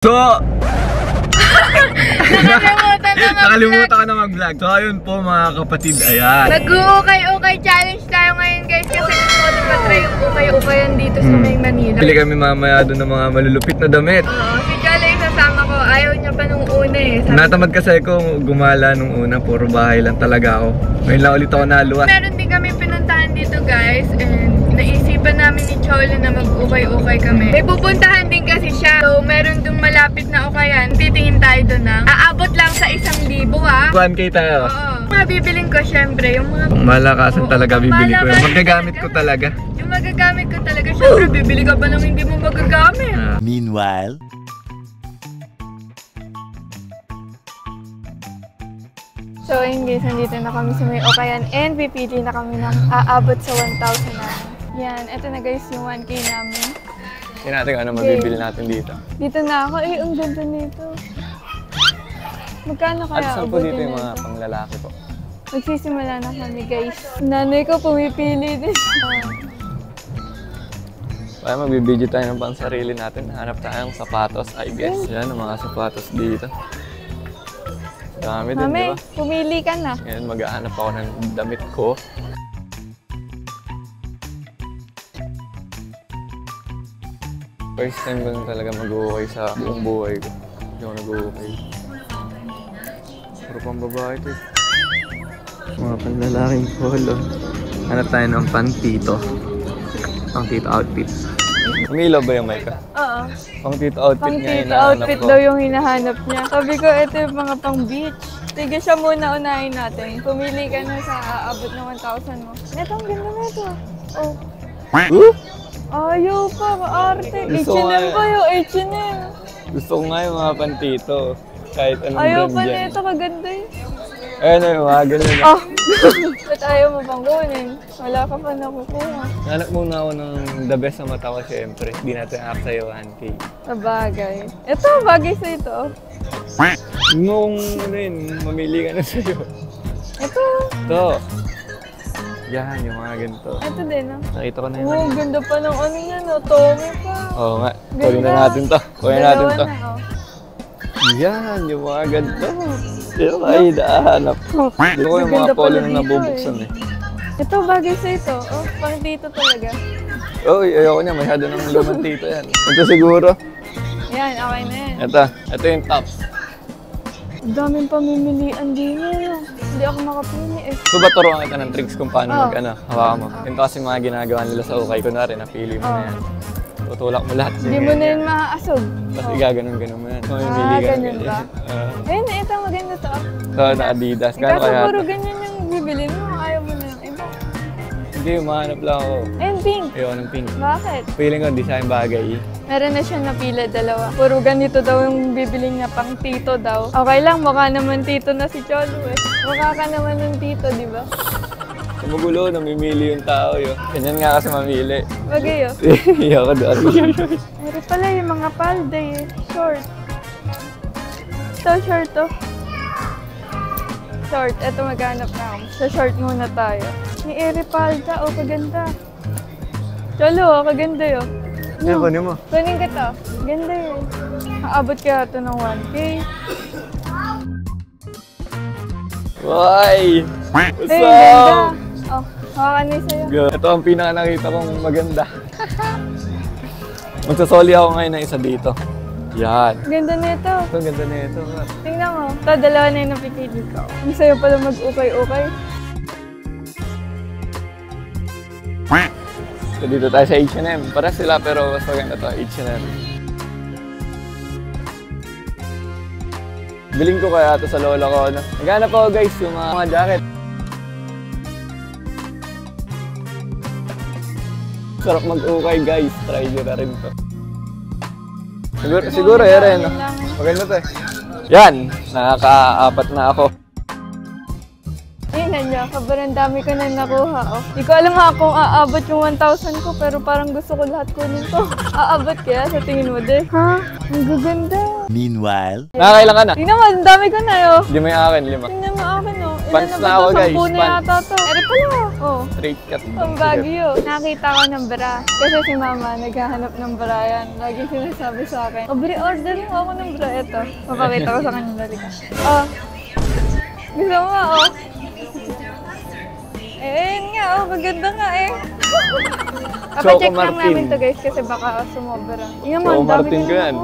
So, nakalimutan ko na mag-vlog. So, ayun po mga kapatid, ayan. Mag-ukay-ukay challenge tayo ngayon guys kasi gusto ko na patry yung ukay-ukayan dito sa may Manila. Pili kami mamaya doon ng mga malulupit na damit. Oo, si Jolly sasama ko. Ayaw niya pa nung una eh. Natamad kasi ako gumala nung una, puro bahay lang talaga ako. Ngayon lang ulit ako naluwas. Meron din kami pinuntahan dito guys and naisipan namin ni Cholo na mag-ukay-ukay kami. May pupuntahan din kasi siya. So, meron dong malapit na ukayan. Titingin tayo doon na. Aabot lang sa 1,000 ha. 1K tayo. Oo. Mga bibiling ko syempre, yung mga... Malakasan talaga bibili ko. Yung magagamit ko talaga. Yung magagamit ko talaga. Syempre, bibili ka pa nang hindi mo magagamit. Meanwhile... So ayun guys, nandito na kami sa may ukayan and pipili na kami ng aabot sa 1,000 namin. Yan, eto na guys yung 1K namin. Hindi natin ano mabibili natin dito. Dito na ako. Eh, ang ganda nito. Magkano kaya? At saan po dito yung mga panglalaki po? Magsisimula na kami guys. Nanay ko pumipili din. Kaya magbibideo tayo ng pang sarili natin. Hanap tayong sapatos, I guess. Yan, ang mga sapatos dito. Dami din, Mami, di ba? pumili ka na. Ngayon, mag-aanap ako ng damit ko. First time ko na talaga mag-uukay sa buong buhay ko. Hindi ako nag-uukay. Puro pang babae ito eh. Mga panlalaking polo. Hanap tayo ng pang-tito. Pang-tito outfit. Umilaw ba yung Micah? Oo. Pang-tito outfit nga Pang-tito outfit daw yung hinahanap niya. Sabi ko, ito yung mga pang-beach. Sige siya muna, unahin natin. Pumili ka na sa aabot ng 1,000 mo. Ito, ang ganda na ito. Oh. Ayaw pa, maarte. H&M pa yung H&M. Gusto ko nga yung mga pantito. Kahit anong Ayaw brand pa dyan. na ito, kaganda eh. Ayun na yung mga ganun. Oh! Ba't ayaw mo pang kunin? Wala ka pa nakukuha. Hanap muna ako ng the best sa mata ko syempre. Hindi natin aksayo 1K. Sa bagay. Ito, bagay sa ito. Nung ano yun, mamili ka na sa'yo. Ito. Ito. Yan, yung mga ganito. Ito din ah. Nakita ko na yun. Oh, ganda pa ng ano yan oh. Tommy pa. Oo nga. Ganda. Kunin na natin to. Kunin natin to. Na, oh. Yan, yung mga ganito. Yung ay nahanap ko. Dito ko yung mga Ganda polo pala na dito, nabubuksan eh. Ito, bagay sa ito. Oh, pang dito talaga. Uy, ayoko niya. Masyado ng lumang dito yan. Ito siguro. Yan, okay na yan. Ito yung tops. Ang daming pamimilian din yan. Hindi ako makapili eh. So ba turuan kita ng tricks kung paano hawakan mo? Ito kasi mga ginagawa nila sa ukay. Kunwari, napili mo na yan. Tutulak mo lahat. Hindi mo na yun maaasog. Tapos igaganon-ganon mo yan. Mamimili ka ganyan ba? Ayun, ito maganda to. So, na Adidas. Kano Kaso kaya puro ito? ganyan yung bibilin mo. Ayaw mo na yung iba. Hindi, mahanap lang ako. Ayun, pink. Ayoko ng pink. Bakit? Feeling ko, design bagay. Meron na siya napila, dalawa. Puro ganito daw yung bibiling niya, pang tito daw. Okay lang, mukha naman tito na si Cholo eh. Mukha ka naman ng tito, di ba? Magulo, namimili yung tao yun. Ganyan nga kasi mamili. Bagay oh. Ayoko doon. Meron pala yung mga palda eh. Short. Ito, short to. Short. Ito maghanap na ako. Sa short muna tayo. Ni Eri palda. Oh, kaganda. Cholo, oh, kaganda yun. Ano ba mo? Kunin ka to. Ganda yun. Aabot kaya ito ng 1K. Why? What's Ay, up? ganda. Oh, hawakan niya sa'yo. Ito ang pinaka nakita kong maganda. Magsasoli ako ngayon ng isa dito. Yan. Ganda nito. Ito, ang ganda na ito. Tingnan mo. Ito, dalawa na yung napipili ko. Ang sayo pala mag-ukay-ukay. So, dito tayo sa H&M. Para sila pero mas maganda to, H&M. Biling ko kaya ito sa lola ko. Naghanap ako guys yung mga jacket. Sarap mag-ukay guys. Try nyo na rin to. Siguro yan. Maganda to eh. Yan! Nakaka-apat na ako. Ayun niya, kabarang dami ko na nakuha. Oh. Di ko alam nga kung aabot yung 1,000 ko, pero parang gusto ko lahat kunin to. Aabot kaya sa tingin mo din? Ha? Ang gaganda. Meanwhile... Nakakailan ka na? Tingnan mo, ang dami ko na yun. Hindi mo yung akin, 5. Tingnan mo akin oh. Pants na ako guys. Sampu na yata to. Ere pala. Oh. Straight cut. Ang bagyo. Nakita ko ng bra. Kasi si mama naghahanap ng bra yan. Lagi sinasabi sa akin, Aubrey, order mo ako ng bra. Ito. Papakita ko sa kanya dali. Oh. Gusto mo nga, oh. Yun nga, oh. Maganda nga eh. Papacheck lang namin to guys kasi baka sumobra. Yung Choco Martin ko yan.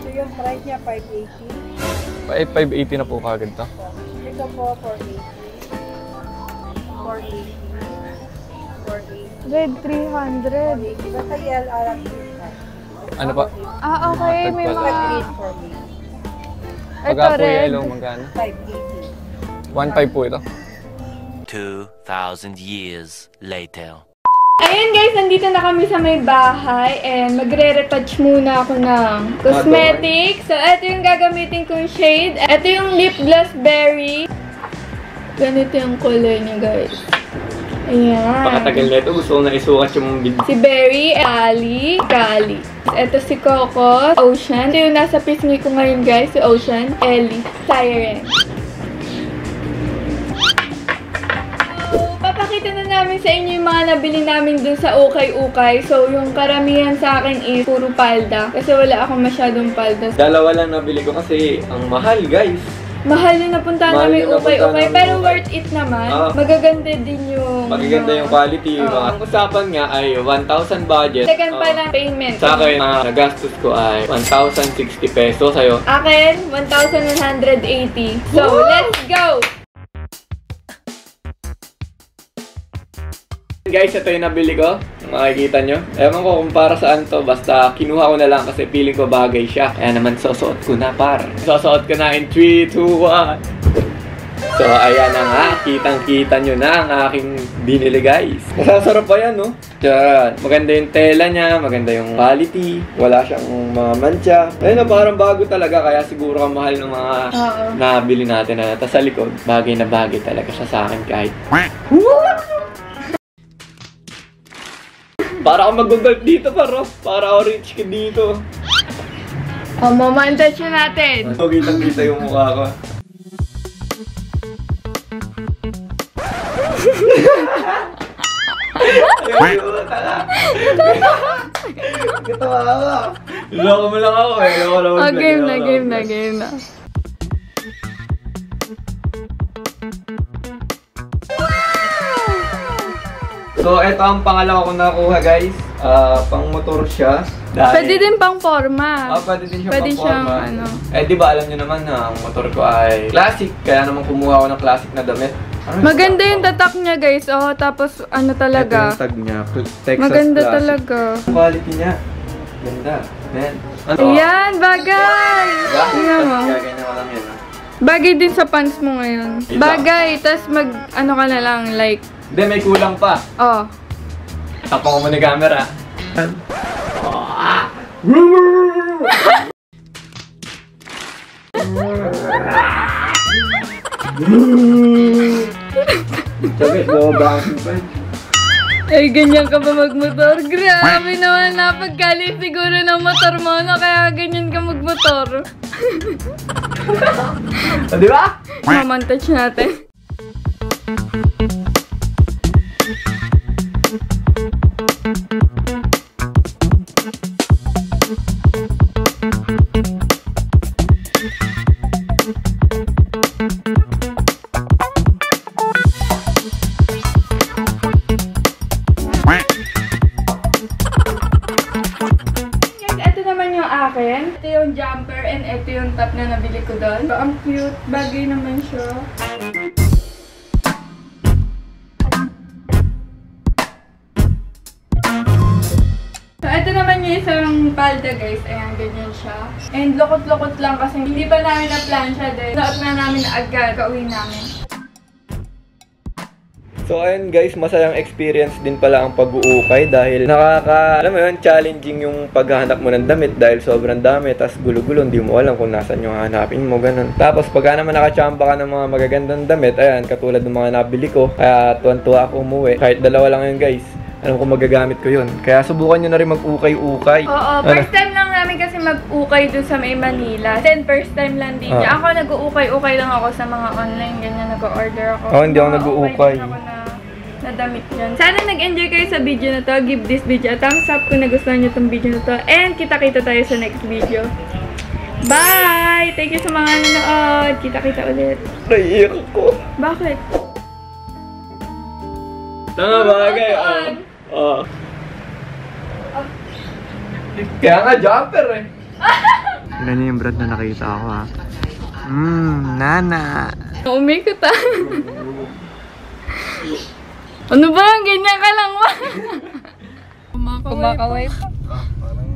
So yung price niya 580. 580 na po kagad to. Ito po 480. 480. 480. Red 300. Basta yellow alam Ano pa? Ah, okay. May Tagpal. mga... green 480. Ito, Pagka po red. yellow, magkano? 580. 1.5 po ito. 2,000 years later. Ayun guys, nandito na kami sa may bahay and magre-retouch muna ako ng cosmetics. So, ito yung gagamitin kong shade. Ito yung lip gloss berry. Ganito yung color niya guys. Ayan. Pakatagal na ito. Gusto ko na isukat yung video. Si Berry, Kali. Ito si Coco, Ocean. Ito yung nasa pisngi ko ngayon guys, si Ocean, Ellie, Siren. Papakita na namin sa inyo yung mga nabili namin dun sa Ukay-Ukay. So, yung karamihan sa akin is puro palda. Kasi wala akong masyadong palda. Dalawa lang nabili ko kasi ang mahal guys. Mahal yung napuntahan Mahal namin yung napuntahan Ukay-Ukay. namin Pero Ukay. worth it naman. Magaganda din yung... Magaganda yung quality. Ang usapan nga ay 1,000 budget. Second pa lang payment. Sa akin, ang nagastos ko ay 1,060 pesos. Sa'yo? Akin, 1,180. So, let's go! Guys, ito yung nabili ko. Makikita nyo. Ewan ko kung para saan to. Basta kinuha ko na lang kasi feeling ko bagay siya. Kaya naman susuot ko na par. Susuot ko na in 3, 2, 1. So, ayan na nga. Kitang-kita nyo na ang aking binili guys. Masasarap pa yan, no? Diyan. Maganda yung tela niya. Maganda yung quality. Wala siyang mga mancha. Ayun na, parang bago talaga. Kaya siguro ang mahal ng mga nabili natin na. Tapos sa likod, bagay na bagay talaga siya sa akin kahit. Para ako mag-golf dito, paro. Para ako rich kid dito. Mamantage natin. So, kitang-kita yung mukha ko. Ayun, tala. Katawa ako. Loko mo lang ako eh. Loko lang ako. Game na. So, ito ang pangalawa ko nakuha guys. Pang motor siya. Pwede din pang forma. Pwede din siya Pwede pang siyang forma. ano. Eh, di ba alam nyo naman na ang motor ko ay classic. Kaya naman kumuha ko ng classic na damit. Maganda yung tatak niya guys. Oh, tapos ano talaga. Ito yung tag niya. Texas Maganda Classic. talaga. Ang quality niya. Ganda. Man. Ano? Ayan, bagay! Tingnan mo. Gagawin ko lang yan. Bagay din sa pants mo ngayon. Ito. Bagay, tas ano ka na lang, like, Hindi, may kulang pa. oh. Tapang ko mo ni camera. Sabi, bouncing pa. Ay, ganyan ka ba magmotor? Grabe naman, napagkali siguro ng motor mo, no? Kaya ganyan ka magmotor. Di ba? Mamantage natin. Ito yung jumper and ito yung top na nabili ko doon. So, ang cute. Bagay naman siya. So, ito naman yung isang palda guys. Ayan, ganyan siya. And lukot-lukot lang kasi hindi pa namin na-plan siya din. Suot na namin agad. Kauwi namin. So ayun guys, masayang experience din pala ang pag-uukay dahil alam mo yun, challenging yung paghahanap mo ng damit dahil sobrang dami, tas gulo-gulo, hindi mo alam kung nasan yung hanapin mo, ganun. Tapos pagka naman nakachamba ka ng mga magagandang damit, ayan, katulad ng mga nabili ko, kaya tuwan-tuwa ako umuwi. Kahit dalawa lang yun guys, alam ko magagamit ko yun. Kaya subukan nyo na rin mag-ukay-ukay. Oo, first time lang namin kasi mag-ukay dun sa may Manila. Then, first time lang din niya. Ako, nag-uukay-ukay lang ako sa mga online. Ganyan, nag-order ako. Hindi ako nag-uukay. Na damit yan. Sana nag-enjoy kayo sa video na to. Give this video a thumbs up kung nagustuhan nyo tong video na to. And kita-kita tayo sa next video. Bye! Thank you sa mga nanood. Kita-kita ulit. Naiiyak ko. Bakit? Tanga bagay. Kaya nga jumper eh. Tignan niyo yung brad na nakita ako ha. Nana. Umikot ah. Ano ba? Ganyan ka lang ba? Kumakaway pa.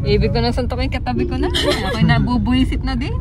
Ibig ko na suntukin katabi ko na. Ako'y nabubuisit na din.